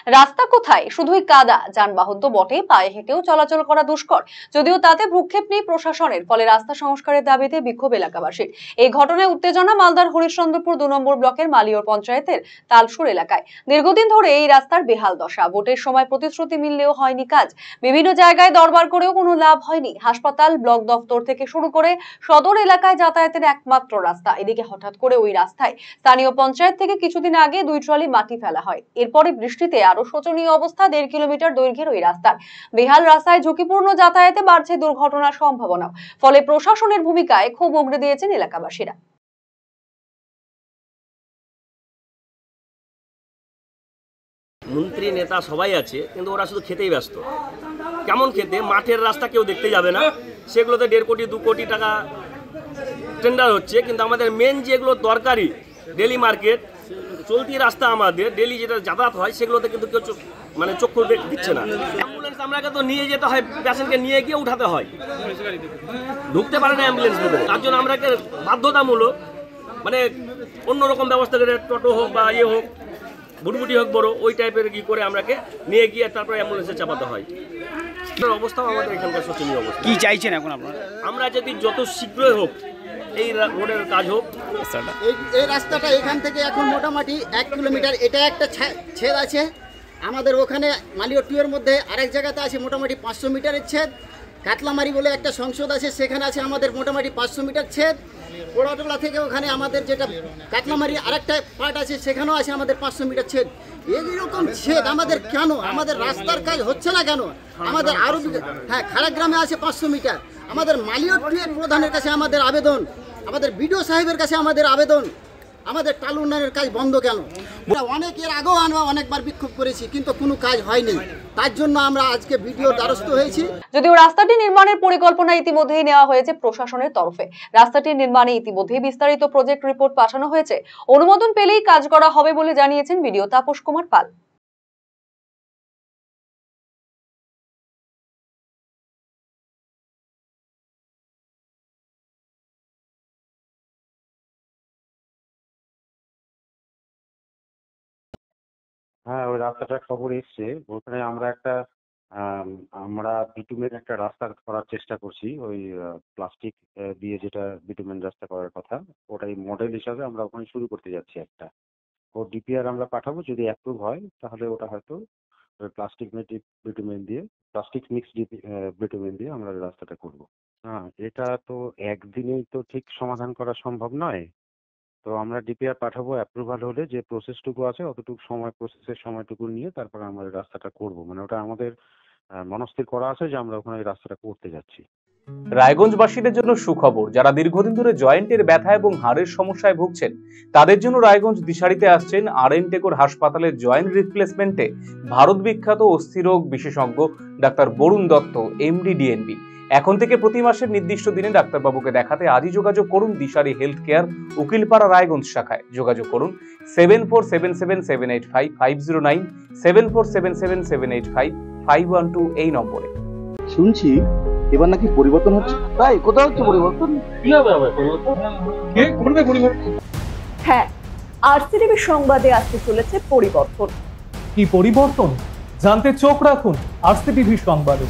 রাস্তা কোথায়, শুধুই কাদা, যানবাহন তো বটে, পায়ে হেঁটেও চলাচল করা দুষ্কর। যদিও তাতে ভ্রুক্ষেপ নেই প্রশাসনের, ফলে রাস্তা সংস্কারের দাবিতে বিক্ষোভ এলাকাবাসীর। এই ঘটনায় উত্তেজনা মালদার হরিশ্চন্দ্রপুর ২ নম্বর ব্লকের মালিয়র পঞ্চায়েতের তালসুর এলাকায়। দীর্ঘদিন ধরে এই রাস্তার বেহাল দশা। ভোটের সময় প্রতিশ্রুতি মিললেও হয়নি কাজ। বিভিন্ন জায়গায় দরবার করেও কোনো লাভ হয়নি। হাসপাতাল, ব্লক দফতর থেকে শুরু করে সদর এলাকায় যাতায়াতের একমাত্র রাস্তা। এদিকে হঠাৎ করে ওই রাস্তায় স্থানীয় পঞ্চায়েত থেকে কিছুদিন আগে 2 ট্রলি মাটি ফেলা হয়। এরপরে বৃষ্টিতে আরো শোচনীয় অবস্থা। 1.5 কিলোমিটার দৈর্ঘ্যের ওই রাস্তার বেহাল রাস্তায় ঝুঁকিপূর্ণ যাতায়াতে বাড়ছে দুর্ঘটনার সম্ভাবনা। ফলে প্রশাসনের ভূমিকায় ক্ষোভ উগরে দিয়েছেন এলাকাবাসীরা। মন্ত্রী নেতা সবাই আছে, কিন্তু ওরা শুধু খেতেই ব্যস্ত। কেমন খেতে? মাঠের রাস্তা কেউ দেখতে যাবে না, সেগুলোতে 1.5 কোটি 2 কোটি টাকা টেন্ডার হচ্ছে, কিন্তু আমাদের মেন যেগুলো দরকারি ডেলি মার্কেট, চলতি রাস্তা, আমাদের ডেলি যেটা যাতায়াত হয়, সেগুলোতে কিন্তু কেউ চক্ষু দিচ্ছে না। অ্যাম্বুলেন্স আমরাকে তো নিয়ে যেতে হয়, পেশেন্টকে নিয়ে গিয়ে উঠাতে হয়, ঢুকতে পারে না অ্যাম্বুলেন্স ভিতরে। তার জন্য আমরাকে বাধ্যতামূলক অন্যরকম ব্যবস্থা করে, টোটো হোক বা ইয়ে হোক, বুটবুটি হোক বড়, ওই টাইপের কি করে আমরাকে নিয়ে গিয়ে তারপরে অ্যাম্বুলেন্সে চাপাতে হয়। অবস্থাও আমাদের এখানকার শোচনীয় অবস্থা। কি চাইছেন এখন আপনারা? আমরা যদি যত শীঘ্রই হোক এই রোডের কাজ হোক। এই রাস্তাটা এখান থেকে এখন মোটামুটি 1 কিলোমিটার, এটা একটা ছেদ আছে। আমাদের ওখানে মালিয়র 2 এর মধ্যে আরেক জায়গাতে আছে মোটামুটি 500 মিটারের ছেদ। কাতলামারি বলে একটা সংসদ আছে, সেখানে আছে আমাদের মোটামুটি 500 মিটার ছেদ। পোড়াটোলা থেকে ওখানে আমাদের যেটা কাতলামারি আরেকটা পার্ট আছে, সেখানেও আছে আমাদের 500 মিটার ছেদ। এইরকম ছেদ আমাদের কেন? আমাদের রাস্তার কাজ হচ্ছে না কেন? আমাদের আরও খাড়াগ্রামে আছে 500 মিটার। আমাদের মালিয়র 2 এর প্রধানের কাছে আমাদের আবেদন, আমাদের বিডিও সাহেবের কাছে আমাদের আবেদন, আমাদের টাল উন্নয়নের কাজ বন্ধ কেন? অনেক এর আগেও আমরা অনেকবার বিক্ষোভ করেছি, কিন্তু কোনো কাজ হয়নি। তার জন্য আমরা আজকে ভিডিওর দ্বারস্থ হয়েছি। যদিও রাস্তাটি নির্মাণের পরিকল্পনা ইতিমধ্যেই নেওয়া হয়েছে প্রশাসনের তরফে। রাস্তাটি নির্মাণে ইতিমধ্যেই বিস্তারিত প্রজেক্ট রিপোর্ট পাঠানো হয়েছে। অনুমোদন পেলেই কাজ করা হবে বলে জানিয়েছেন বিডিও তাপস কুমার পাল। হ্যাঁ, ওই রাস্তাটার খবর এসছে। ওখানে আমরা বিটুমের একটা রাস্তা করার চেষ্টা করছি। ওই প্লাস্টিক দিয়ে যেটা বিটুমেন রাস্তা করার কথা, ওটাই মডেল হিসাবে আমরা ওখানে শুরু করতে যাচ্ছি একটা। ও ডিপিআর আমরা পাঠাবো, যদি অ্যাপ্রুভ হয় তাহলে ওটা হয়তো প্লাস্টিক বিটুমেন দিয়ে, প্লাস্টিক মিক্স বিটুমেন দিয়ে আমরা রাস্তাটা করব। হ্যাঁ, এটা তো একদিনেই তো ঠিক সমাধান করা সম্ভব নয়। তো আমরা ডিপিআর পাঠাবো, অ্যাপ্রুভাল হলে যে প্রসেসটুকু আছে অতটুকু সময়, প্রসেসের সময়টুকু নিয়ে তারপরে আমরা রাস্তাটা করব। ওটা আমাদের মনস্থির করা আছে যে আমরা ওখানে রাস্তাটা করতে যাচ্ছি। রায়গঞ্জবাসীদের জন্য সুখবর। যারা দীর্ঘদিন ধরে জয়েন্টের ব্যথা এবং হাড়ের সমস্যায় ভুগছেন, তাদের জন্য রায়গঞ্জ দিশারিতে আসছেন আর.এন. টেকোর হাসপাতালের জয়েন্ট রিপ্লেসমেন্টে ভারত বিখ্যাত অস্থিরোগ বিশেষজ্ঞ doctor Barun Dutta, MD, DNB. এখন থেকে প্রতি মাসের নির্দিষ্ট দিনে ডাক্তারবাবুকে দেখাতে আজই যোগাযোগ করুন দিশারি হেলথ কেয়ার, উকিলপাড়া, রায়গঞ্জ শাখায়। যোগাযোগ করুন 7477785509, 7477785512 এই নম্বরে। শুনছি এবার নাকি পরিবর্তন হচ্ছে। তাই কোথাও হচ্ছে পরিবর্তন? কিভাবে হবে পরিবর্তন? কে করবে পরিবর্তন? হ্যাঁ, আরসিটিভি সংবাদে আসতে চলেছে পরিবর্তন। কি পরিবর্তন জানতে চোখ রাখুন আরসিটিভি সংবাদে।